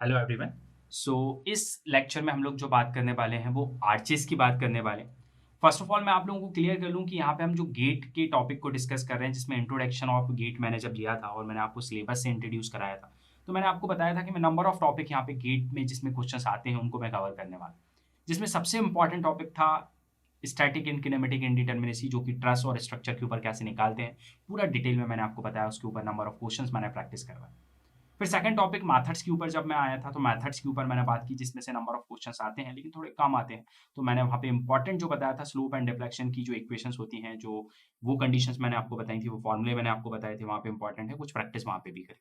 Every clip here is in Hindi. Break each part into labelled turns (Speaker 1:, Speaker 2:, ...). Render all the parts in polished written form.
Speaker 1: Hello everyone. सो इस लेक्चर में हम लोग जो बात करने वाले हैं वो आर्चेस की बात करने वाले हैं। फर्स्ट ऑफ ऑल मैं आप लोगों को क्लियर कर लूँ कि यहाँ पे हम जो गेट के टॉपिक को डिस्कस कर रहे हैं, जिसमें इंट्रोडक्शन ऑफ गेट मैंने जब लिया था और मैंने आपको सिलेबस से इंट्रोड्यूस कराया था, तो मैंने आपको बताया था कि मैं नंबर ऑफ टॉपिक यहाँ पे गेट में जिसमें क्वेश्चन आते हैं उनको मैं कवर करने वाला हूँ। जिसमें सबसे इंपॉर्टेंट टॉपिक था स्टैटिक एंड किनेमेटिक इंडिटर्मिनेसी, जो कि ट्रस और स्ट्रक्चर के ऊपर कैसे निकालते हैं, पूरा डिटेल में मैंने आपको बताया। उसके ऊपर नंबर ऑफ क्वेश्चंस मैंने प्रैक्टिस करवाया। फिर सेकंड टॉपिक मैथड्स के ऊपर जब मैं आया था, तो मैथड्स के ऊपर मैंने बात की, जिसमें से नंबर ऑफ क्वेश्चंस आते हैं लेकिन थोड़े कम आते हैं। तो मैंने वहाँ पे इंपॉर्टेंट जो बताया था, स्लोप एंड डिफ्लेक्शन की जो इक्वेशंस होती हैं, जो वो कंडीशंस मैंने आपको बताई थी, वो फॉर्मूले मैंने आपको बताए थे, वहाँ पे इंपॉर्टेंट है, कुछ प्रैक्टिस वहाँ पे भी करी।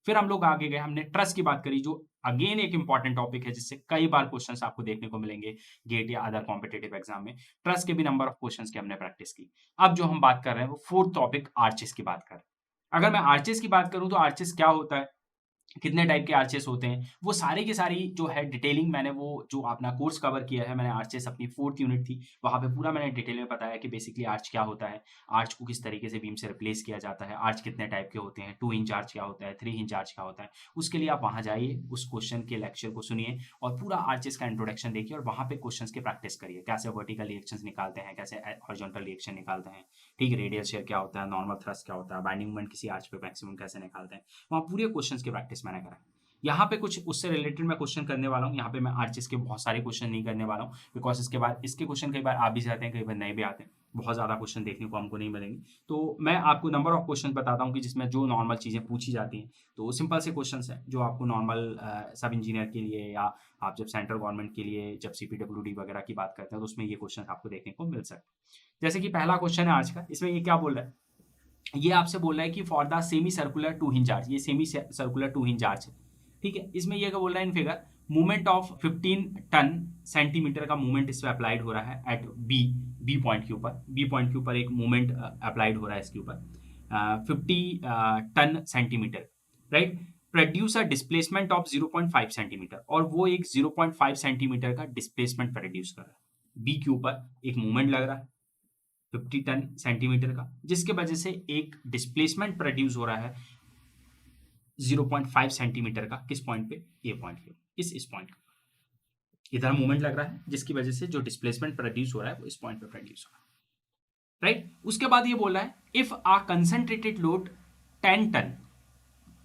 Speaker 1: फिर हम लोग आगे गए, हमने ट्रस की बात करी, जो अगेन एक इंपॉर्टेंट टॉपिक है, जिससे कई बार क्वेश्चंस आपको देखने को मिलेंगे गेट या अदर कॉम्पिटेटिव एग्जाम में। ट्रस के भी नंबर ऑफ क्वेश्चंस की हमने प्रैक्टिस की। अब जो हम बात कर रहे हैं वो फोर्थ टॉपिक आर्चेस की बात कर रहे हैं। अगर मैं आर्चेस की बात करूं तो आर्चेस क्या होता है, कितने टाइप के आर्चेस होते हैं, वो सारी की सारी जो है डिटेलिंग मैंने वो जो अपना कोर्स कवर किया है, मैंने आर्चेस अपनी फोर्थ यूनिट थी, वहाँ पे पूरा मैंने डिटेल में बताया कि बेसिकली आर्च क्या होता है, आर्च को किस तरीके से बीम से रिप्लेस किया जाता है, आर्च कितने टाइप के होते हैं, 2 इंच आर्च क्या होता है, 3 इंच आर्च क्या होता है। उसके लिए आप वहाँ जाइए, उस क्वेश्चन के लेक्चर को सुनिए और पूरा आर्चेस का इंट्रोडक्शन देखिए और वहाँ पे क्वेश्चन की प्रैक्टिस करिए, कैसे वर्टिकल रिएक्शन निकालते हैं, कैसे हॉरिजॉन्टल रिएक्शन निकालते हैं, ठीक है, रेडियल शेयर क्या होता है, नॉर्मल थ्रस्ट क्या होता है, बाइंडिंग मोमेंट किसी आर्च पे मैक्सिमम कैसे निकालते हैं। वहाँ पूरे क्वेश्चन की प्रैक्टिस मैंने करा। यहाँ पे कुछ उससे रिलेटेड मैं क्वेश्चन करने वाला हूँ। यहाँ पे मैं आर्चेस के बहुत सारे क्वेश्चन नहीं करने वाला हूँ, बिकॉज इसके बाद इसके क्वेश्चन कई बार आ भी जाते हैं, कई बार नहीं भी आते हैं, बहुत ज़्यादा क्वेश्चन देखने को हमको नहीं मिलेंगे। तो मैं आपको नंबर ऑफ क्वेश्चन बताता हूँ कि जिसमें जो नॉर्मल चीज़ें पूछी जाती हैं, तो सिंपल से क्वेश्चन हैं जो आपको नॉर्मल सब इंजीनियर के लिए, या आप जब सेंट्रल गवर्नमेंट के लिए जब CPWD वगैरह की बात करते हैं, तो उसमें ये क्वेश्चन आपको देखने को मिल सकते हैं। जैसे कि पहला क्वेश्चन है आज का, इसमें ये क्या बोल रहा है, ये आपसे बोल रहा है कि for the semi circular 2 hinge arch, ये सेमी सर्कुलर 2 हिंज आर्च है, ठीक है। इसमें ये क्या बोल रहा है in figure, movement of 15 ton centimetre का मूवमेंट इस पर अप्लाइड हो रहा है एट बी पॉइंट के ऊपर, बी पॉइंट के ऊपर एक मूवमेंट अप्लाइड हो रहा है इसके ऊपर 50 ton centimetre, right. Produce a displacement of 0.5 centimetre, और वो एक 0.5 सेंटीमीटर का डिस्प्लेसमेंट प्रोड्यूस कर रहा है। बी के ऊपर एक मूवमेंट लग रहा है 50 टन सेंटीमीटर का, जिसके वजह से एक डिस्प्लेसमेंट प्रोड्यूस हो रहा है 0.5 सेंटीमीटर का, किस पॉइंट पे, ए पॉइंट पे, इस पॉइंट का इधर मूवमेंट लग रहा है, जिसकी वजह से जो डिस्प्लेसमेंट प्रोड्यूस हो रहा है वो इस पॉइंट पे प्रोड्यूस हो रहा है, राइट। उसके बाद ये बोला है if a concentrated load 10 ton,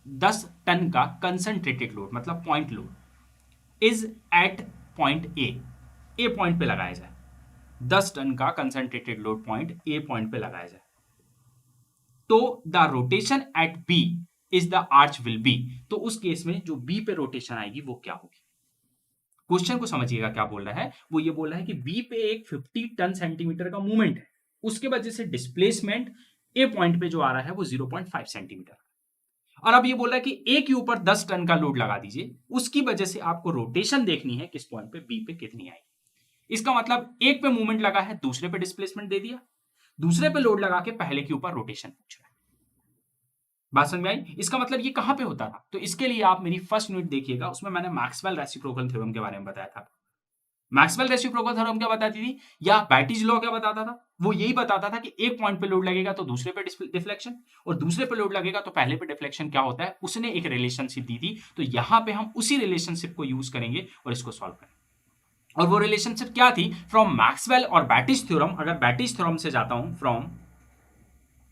Speaker 1: 10 ton का कंसंट्रेटेड लोड मतलब point load is at point A point पे लगाया जाए, 10 टन का concentrated load point A point पे लगाया जाए, तो the rotation at B is the arch will be, तो उस केस में जो बी पे रोटेशन आएगी वो क्या होगी। क्वेश्चन को समझिएगा क्या बोल रहा है, वो ये बोल रहा है कि बी पे एक 50 टन सेंटीमीटर का मूवमेंट है, उसके वजह से डिस्प्लेसमेंट ए पॉइंट पे जो आ रहा है वो 0.5 सेंटीमीटर, और अब ये बोल रहा है कि ए के ऊपर 10 टन का लोड लगा दीजिए, उसकी वजह से आपको रोटेशन देखनी है किस पॉइंट पे, बी पे कितनी आएगी। इसका मतलब एक पे मूवमेंट लगा है, दूसरे पे डिस्प्लेसमेंट दे दिया, दूसरे पे लोड लगा के पहले के ऊपर रोटेशन पूछ रहा है। बात समझ में आई। इसका मतलब ये कहां पे होता था, तो इसके लिए आप मेरी फर्स्ट यूनिट देखिएगा, उसमें मैंने मैक्सवेल रेसिप्रोकल थ्योरम के बारे में बताया था। मैक्सवेल रेसिप्रोकल थ्योरम क्या बताती थी, या बैटिज लॉ क्या बताता था, वो यही बताता था कि एक पॉइंट पे लोड लगेगा तो दूसरे पे डिफ्लेक्शन, और दूसरे पे लोड लगेगा तो पहले पे डिफ्लेक्शन क्या होता है, उसने एक रिलेशनशिप दी थी। तो यहां पे हम उसी रिलेशनशिप को यूज करेंगे और इसको सॉल्व करेंगे। और वो रिलेशनशिप क्या थी, फ्रॉम मैक्सवेल और बैटिज थ्योरम। अगर बैटिज थ्योरम से जाता हूं, फ्रॉम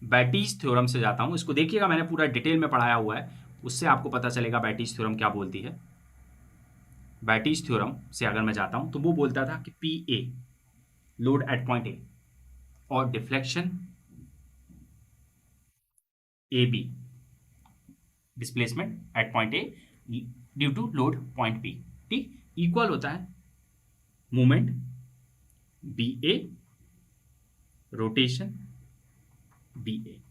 Speaker 1: बैटिज थ्योरम से जाता हूं, इसको देखिएगा मैंने पूरा डिटेल में पढ़ाया हुआ है, उससे आपको पता चलेगा बैटिज थ्योरम क्या बोलती है। बैटिज थ्योरम से अगर मैं जाता हूं तो वो बोलता था कि P A load at point A और deflection A B displacement at point A due to load point B, ठीक, इक्वल होता है movement B A rotation B A.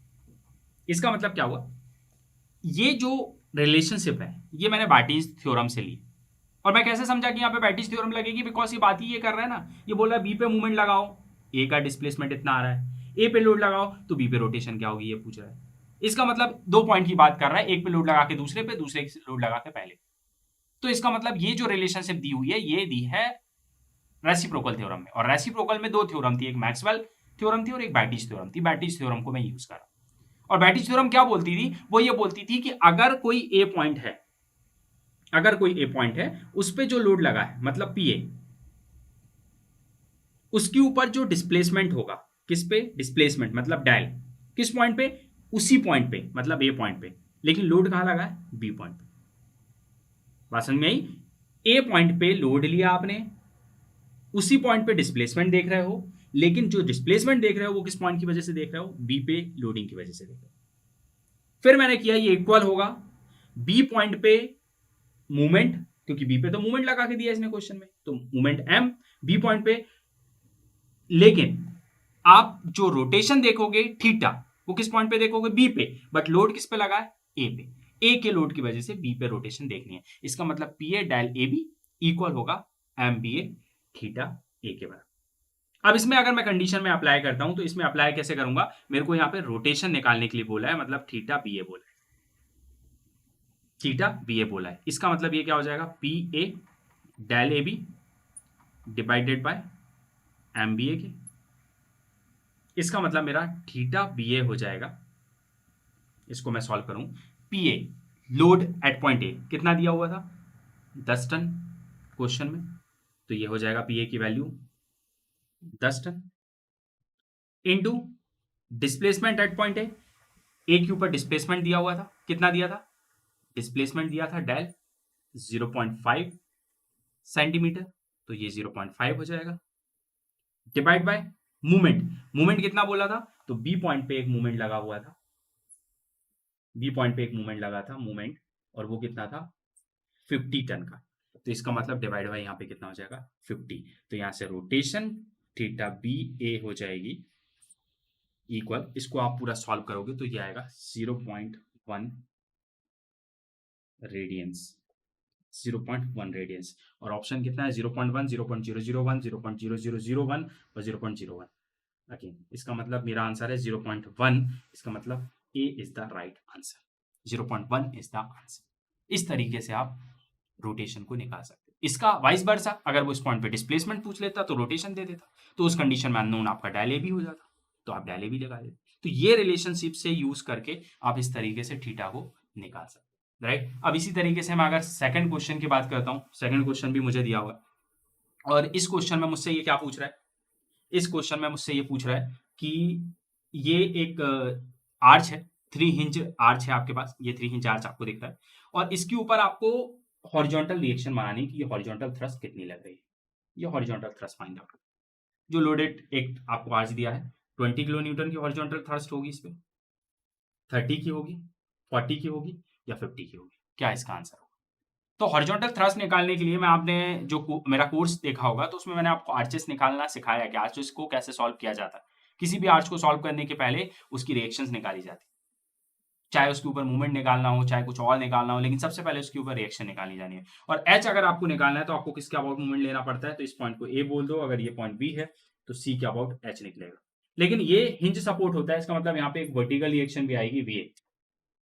Speaker 1: इसका मतलब क्या हुआ, ये जो रिलेशनशिप है ये मैंने बैटिज थ्योरम से ली, और मैं कैसे समझा कि यहाँ पे बैटिज थ्योरम लगेगी, बिकॉज ये बात ही ये कर रहा है ना, ये बोल रहा है बी पे मूवमेंट लगाओ, ए का डिस्प्लेसमेंट इतना आ रहा है, ए पे लोड लगाओ तो बी पे रोटेशन क्या होगी ये पूछ रहा है। इसका मतलब दो पॉइंट की बात कर रहा है, एक पे लोड लगा के दूसरे पे, दूसरे पे लोड लगा के पहले। तो इसका मतलब ये जो रिलेशनशिप दी हुई है ये दी है रेसिप्रोकल थ्योरम में, और रेसिप्रोकल में दो थ्योरम थी, एक मैक्सवेल थ्योरम थी और एक बैटिज थ्योरम थी। बैटिज थ्योरम को मैं यूज कर रहा हूं, और बैटिज थ्योरम क्या बोलती थी, वो ये बोलती थी कि अगर कोई ए पॉइंट है, अगर कोई ए पॉइंट है उस पे जो लोड लगा है मतलब पी ए, उसके ऊपर जो डिस्प्लेसमेंट होगा, किस पे डिस्प्लेसमेंट मतलब डायल, किस पॉइंट पे, उसी पॉइंट पे मतलब ए पॉइंट पे, लेकिन लोड कहां लगा है बी पॉइंट पे। बात समझ में आई? ए पॉइंट पे लोड लिया आपने, उसी पॉइंट पे डिस्प्लेसमेंट देख रहे हो, लेकिन जो डिस्प्लेसमेंट देख रहे हो वो किस पॉइंट की वजह से देख रहे हो, बी पे लोडिंग की वजह से देख रहे हो। फिर मैंने किया ये इक्वल होगा बी पॉइंट पे मूवमेंट, क्योंकि बी पे तो मूवमेंट लगा के दिया इसने क्वेश्चन में, तो मूवमेंट एम बी पॉइंट पे, लेकिन आप जो रोटेशन देखोगे थीटा वो किस पॉइंट पे देखोगे बी पे, बट लोड किस पे लगा है ए पे, ए के लोड की वजह से बी पे रोटेशन देखनी है। इसका मतलब P A dial A B equal होगा M B A theta A के बराबर। अब इसमें अगर मैं कंडीशन में अप्लाई करता हूं तो इसमें अप्लाई कैसे करूंगा, मेरे को यहां पे रोटेशन निकालने के लिए बोला है, मतलब थीटा बी ए बोला है, थीटा बी ए बोला है, इसका मतलब ये क्या हो जाएगा P A dial A B divided by M B A के। इसका मतलब मेरा थीटा बी ए हो जाएगा, इसको मैं सॉल्व करूं, P A load at point ए कितना दिया हुआ था 10 टन क्वेश्चन में, तो ये हो जाएगा पी ए की value 10 ton into displacement at point A के ऊपर डिस्प्लेसमेंट दिया हुआ था, कितना दिया था, डिस्प्लेसमेंट दिया था डेल 0.5 सेंटीमीटर, तो ये 0.5 हो जाएगा डिवाइड बाय मूवमेंट, मूवमेंट कितना बोला था, तो बी पॉइंट पे एक मूवमेंट लगा हुआ था, बी पॉइंट पे एक मूवमेंट लगा था मूवमेंट, और वो कितना था 50 टन का, तो इसका मतलब डिवाइड बाय यहाँ पे कितना हो जाएगा 50, तो यहाँ से रोटेशन थीटा बी ए हो जाएगी इक्वल, इसको आप पूरा सॉल्व करोगे तो ये आएगा 0.1 रेडियंस, 0.1 रेडियंस, और ऑप्शन कितना है 0.1 0.001 0.0001 और 0.01। अगेन इसका मतलब मेरा आंसर है 0.1, इसका मतलब A is the right answer, 0.1 is the answer. इस तरीके से आप रोटेशन को निकाल सकते हैं। इसका वाइस वर्सा, अगर वो इस पॉइंट पे डिस्प्लेसमेंट पूछ लेता तो रोटेशन दे देता, तो उस कंडीशन में अननोन आपका डायले भी हो जाता, तो आप डायले भी लगा देते। तो ये रिलेशनशिप से यूज करके आप इस तरीके से थीटा को निकाल सकते हैं, राइट। अब इसी तरीके से मैं अगर सेकंड क्वेश्चन की बात करता हूँ, सेकंड क्वेश्चन भी मुझे दिया हुआ, और इस क्वेश्चन में मुझसे ये क्या पूछ रहा है, इस क्वेश्चन में मुझसे ये पूछ रहा है कि ये एक आर्च है, 3 हिंज आर्च है आपके पास, ये 3 हिंज आर्च आपको दिखता है, और इसके ऊपर आपको हॉरिजॉन्टल रिएक्शन बनानी कि ये हॉरिजॉन्टल थ्रस्ट कितनी लग रही है, ये हॉरिजॉन्टल थ्रस्ट फाइंड आउट। जो लोडेड एक आपको आर्च दिया है 20 किलो न्यूटन की हॉरिजॉन्टल थ्रस्ट होगी, इस पे 30 की होगी, 40 की होगी या 50 की होगी, क्या इसका आंसर होगा। तो हॉरिजॉन्टल थ्रस्ट निकालने के लिए मैं, आपने जो मेरा कोर्स देखा होगा तो उसमें मैंने आपको आर्चेस निकालना सिखाया कि आर्चेस को कैसे सॉल्व किया जाता है। किसी भी आर्च को सॉल्व करने के पहले उसकी रिएक्शंस निकाली जाती, चाहे उसके ऊपर मूवमेंट निकालना हो चाहे कुछ और निकालना हो, लेकिन सबसे पहले उसके ऊपर रिएक्शन निकाली जानी है। और एच अगर आपको निकालना है तो आपको किसके अबाउट मूवमेंट लेना पड़ता है, तो इस पॉइंट को ए बोल दो, अगर ये पॉइंट बी है तो सी के अबाउट एच निकलेगा। लेकिन ये हिंज सपोर्ट होता है, इसका मतलब यहाँ पे एक वर्टिकल रिएक्शन भी आएगी वी ए,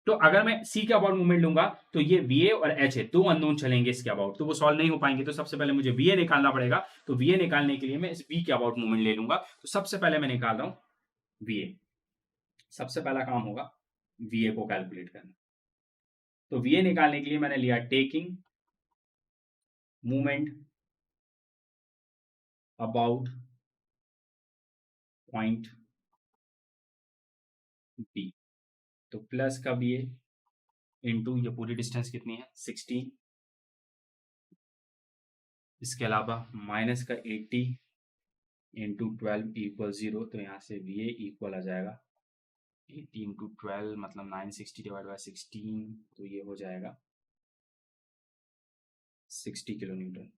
Speaker 1: तो अगर मैं सी के अबाउट मूवमेंट लूंगा तो ये वी ए और एच है, दो अननोन चलेंगे इसके अबाउट, तो वो सॉल्व नहीं हो पाएंगे, तो सबसे पहले मुझे वी ए निकालना पड़ेगा। तो वी ए निकालने के लिए मैं इस बी के अबाउट मूवमेंट ले लूंगा, तो सबसे पहले मैं निकाल रहा हूं वी ए, सबसे पहला काम होगा वी ए को कैलकुलेट करना। तो वी ए निकालने के लिए मैंने लिया taking movement about point B, तो प्लस का बी ए इंटू ये पूरी डिस्टेंस कितनी है 16, इसके अलावा माइनस का 80 इंटू 12 इक्वल 0, तो यहाँ से वी ए इक्वल आ जाएगा 80 इंटू 12 मतलब 960 डिवाइड बाय 16, तो ये हो जाएगा 60 किलो न्यूटन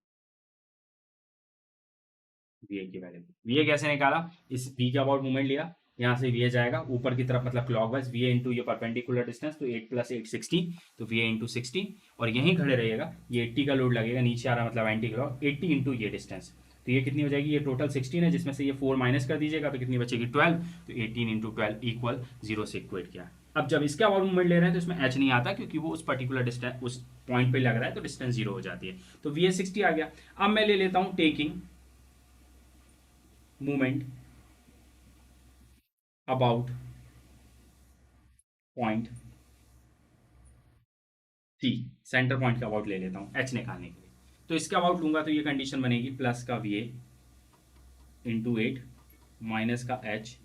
Speaker 1: वी ए की वैल्यू। वी ए कैसे निकाला, इस बी के अबाउट मूवमेंट लिया, यहाँ से वी ए जाएगा ऊपर की तरफ मतलब क्लॉकवाइज, वी ए इंटू ये परपेंडिकुलर डिस्टेंस, तो 8 + 8 16, तो वी ए इंटू 16, और यहीं खड़े रहिएगा, ये 80 का लोड लगेगा, नीचे आ रहा मतलब एंटी क्लॉक, 80 इंटू ये डिस्टेंस, तो ये कितनी हो जाएगी, ये टोटल 16 है जिसमें से ये 4 माइनस कर दीजिएगा तो कितनी बचेगी 12, तो 18 इंटू 12 इक्वल 0 से इक्वेट किया। अब जब इसके अबाउट मूवमेंट ले रहे हैं तो इसमें एच नहीं आता, क्योंकि वो उस पर्टिकुलर डिस्टेंस उस पॉइंट पे लग रहा है, तो डिस्टेंस 0 हो जाती है, तो वी ए 60 आ गया। अब मैं ले लेता हूँ taking movement about point C centre point का अबाउट ले लेता हूँ एच निकालने के लिए। तो इसके अबाउट लूंगा तो ये कंडीशन बनेगी प्लस का वी ए इंटू 8 माइनस का एच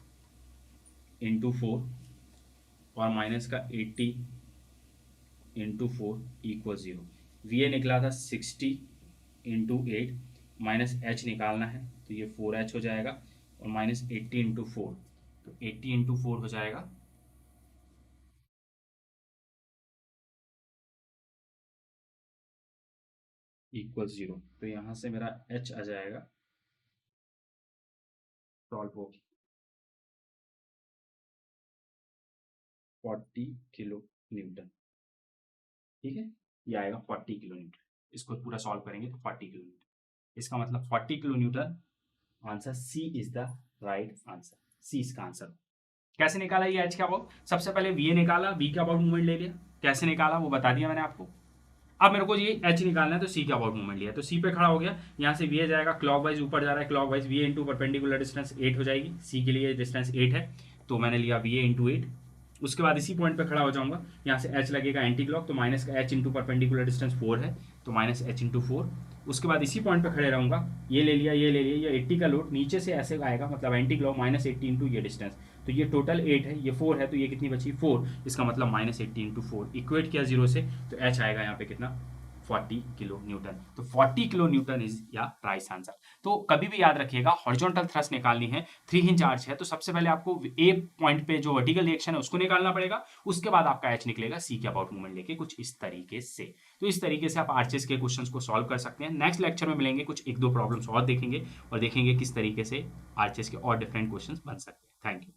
Speaker 1: इंटू 4 और माइनस का 80 इंटू 4 इक्वल 0। वी ए निकला था 60 इंटू 8 माइनस एच निकालना है तो ये 4h हो जाएगा और माइनस 80 इंटू 4 तो 80 इंटू 4 हो जाएगा इक्वल 0। तो यहाँ से मेरा h आ जाएगा सॉल्व हो 40 किलो न्यूटन। ठीक है, ये आएगा 40 किलो न्यूटन। इसको पूरा सॉल्व करेंगे तो 40 किलो न्यूटन, इसका मतलब 40 kilo newton. Answer C is the right answer. C इसका आंसर। कैसे निकाला ये एच का अबाउट? सबसे पहले वी ए निकाला, वी का अबाउट मूवमेंट ले लिया। कैसे निकाला वो बता दिया मैंने आपको। अब मेरे को ये एच निकालना है तो सी का अबाउट मूवमेंट लिया, तो सी पे खड़ा हो गया। यहाँ से वी ए जाएगा क्लॉकवाइज ऊपर जा रहा है, clockwise V A into perpendicular distance 8 हो जाएगी। सी के लिए डिस्टेंस 8 है तो मैंने लिया वी ए इंटू 8। उसके बाद इसी पॉइंट पे खड़ा हो जाऊंगा, यहाँ से एच लगेगा एंटी क्लॉक तो माइनस का एच इंटू परपेंडिकुलर डिस्टेंस 4 है तो माइनस एच इंटू 4। उसके बाद इसी पॉइंट पे खड़े रहूंगा, ये ले लिया ये ले लिया, ये 80 का लोड नीचे से ऐसे आएगा मतलब एंटी क्लॉक माइनस 80 इंटू ये डिस्टेंस, तो ये टोटल 8 है, ये 4 है तो ये कितनी बची 4। इसका मतलब माइनस 80 इंटू 4 इक्वेट किया 0 से तो एच आएगा यहाँ पे कितना 40 किलो न्यूटन। तो 40 किलो न्यूटन इज या राइट आंसर। तो कभी भी याद रखिएगा हॉरिजॉन्टल थ्रस्ट निकालनी है, 3 हिंज आर्च है तो सबसे पहले आपको ए पॉइंट पे जो वर्टिकल रिएक्शन है उसको निकालना पड़ेगा, उसके बाद आपका एच निकलेगा सी के अबाउट मूवमेंट लेके कुछ इस तरीके से। तो इस तरीके से आप आर्चेस के क्वेश्चंस को सॉल्व कर सकते हैं। नेक्स्ट लेक्चर में मिलेंगे, कुछ 1-2 प्रॉब्लम्स और देखेंगे और देखेंगे किस तरीके से आर्चेस के और डिफरेंट क्वेश्चंस बन सकते हैं। Thank you.